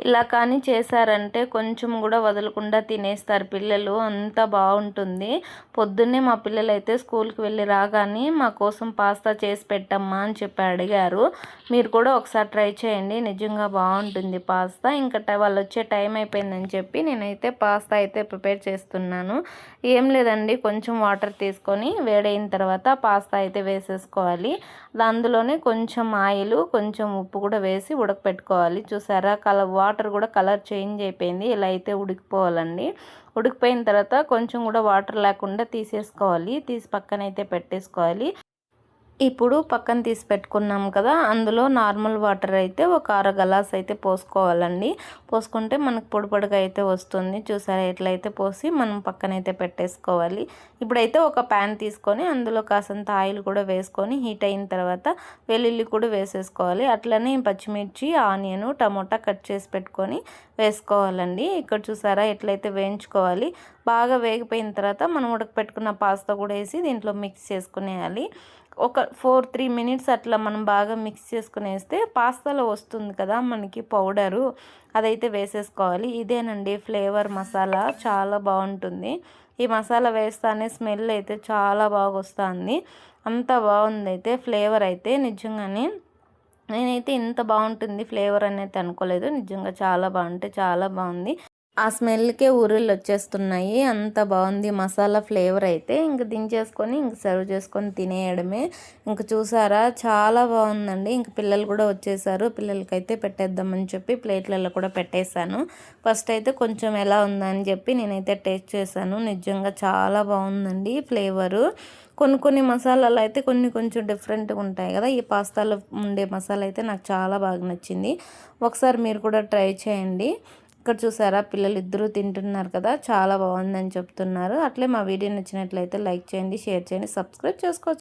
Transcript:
ఇలా కానీ చేశారంటే కొంచెం కూడా వదలకుండా తినేస్తారు పిల్లలు. అంత బాగుంటుంది. పొద్దున్నే మా పిల్లలైతే స్కూల్కి వెళ్ళి రాగానే మా కోసం పాస్తా చేసి పెట్టమ్మా అని చెప్పి అడిగారు. మీరు కూడా ఒకసారి ట్రై చేయండి, నిజంగా బాగుంటుంది పాస్తా. ఇంకా వాళ్ళు వచ్చే టైం అయిపోయిందని చెప్పి నేనైతే పాస్తా అయితే ప్రిపేర్ చేస్తున్నాను. ఏం లేదండి, కొంచెం వాటర్ తీసుకొని వేడైన తర్వాత పాస్తా అయితే వేసేసుకోవాలి. అందులోనే కొంచెం ఆయిల్, కొంచెం ఉప్పు కూడా వేసి ఉడకపెట్టుకోవాలి. చూసారా, వాటర్ కూడా కలర్ చేంజ్ అయిపోయింది. ఇలా అయితే ఉడికిపోవాలండి. ఉడికిపోయిన తర్వాత కొంచెం కూడా వాటర్ లేకుండా తీసేసుకోవాలి. తీసి పక్కనైతే పెట్టేసుకోవాలి. ఇప్పుడు పక్కన తీసి పెట్టుకున్నాం కదా, అందులో నార్మల్ వాటర్ అయితే ఒక గ్లాస్ అయితే పోసుకోవాలండి. పోసుకుంటే మనకు పొడి పొడిగా అయితే వస్తుంది. చూసారా, ఎట్లయితే పోసి మనం పక్కనైతే పెట్టేసుకోవాలి. ఇప్పుడైతే ఒక ప్యాన్ తీసుకొని అందులో కాసంత ఆయిల్ కూడా వేసుకొని హీట్ అయిన తర్వాత వెల్లుల్లి కూడా వేసేసుకోవాలి. అట్లనే పచ్చిమిర్చి, ఆనియన్, టమోటా కట్ చేసి పెట్టుకొని వేసుకోవాలండి. ఇక్కడ చూసారా ఎట్లయితే వేయించుకోవాలి. బాగా వేగిపోయిన తర్వాత మనం ఉడకపెట్టుకున్న పాస్తా కూడా వేసి దీంట్లో మిక్స్ చేసుకునేయాలి. ఒక 3 మినిట్స్ అట్లా మనం బాగా మిక్స్ చేసుకుని వేస్తే పాస్తాలో వస్తుంది కదా మనకి పౌడరు, అదైతే వేసేసుకోవాలి. ఇదేనండి ఫ్లేవర్ మసాలా, చాలా బాగుంటుంది. ఈ మసాలా వేస్తానే స్మెల్ అయితే చాలా బాగా వస్తుంది. అంత బాగుంది అయితే ఫ్లేవర్ అయితే. నిజంగానే నేనైతే ఇంత బాగుంటుంది ఫ్లేవర్ అనేది అనుకోలేదు. నిజంగా చాలా బాగుంటే చాలా బాగుంది. ఆ స్మెల్కే ఊరిళ్ళు వచ్చేస్తున్నాయి. అంత బాగుంది మసాలా ఫ్లేవర్ అయితే. ఇంక దించేసుకొని ఇంక సర్వ్ చేసుకొని తినేయడమే. ఇంక చూసారా, చాలా బాగుందండి. ఇంక పిల్లలు కూడా వచ్చేసారు. పిల్లలకైతే పెట్టేద్దామని చెప్పి ప్లేట్లలో కూడా పెట్టేశాను. ఫస్ట్ అయితే కొంచెం ఎలా ఉందని చెప్పి నేనైతే టేస్ట్ చేశాను. నిజంగా చాలా బాగుందండి ఫ్లేవరు. కొన్ని మసాలాలు అయితే కొంచెం డిఫరెంట్గా ఉంటాయి కదా. ఈ పాస్తాలో ఉండే మసాలా అయితే నాకు చాలా బాగా నచ్చింది. ఒకసారి మీరు కూడా ట్రై చేయండి. ఇక్కడ చూసారా, పిల్లలు ఇద్దరూ తింటున్నారు కదా, చాలా బాగుందని చెప్తున్నారు. అట్లే మా వీడియో నచ్చినట్లయితే లైక్ చేయండి, షేర్ చేయండి, సబ్స్క్రైబ్ చేసుకోవచ్చు.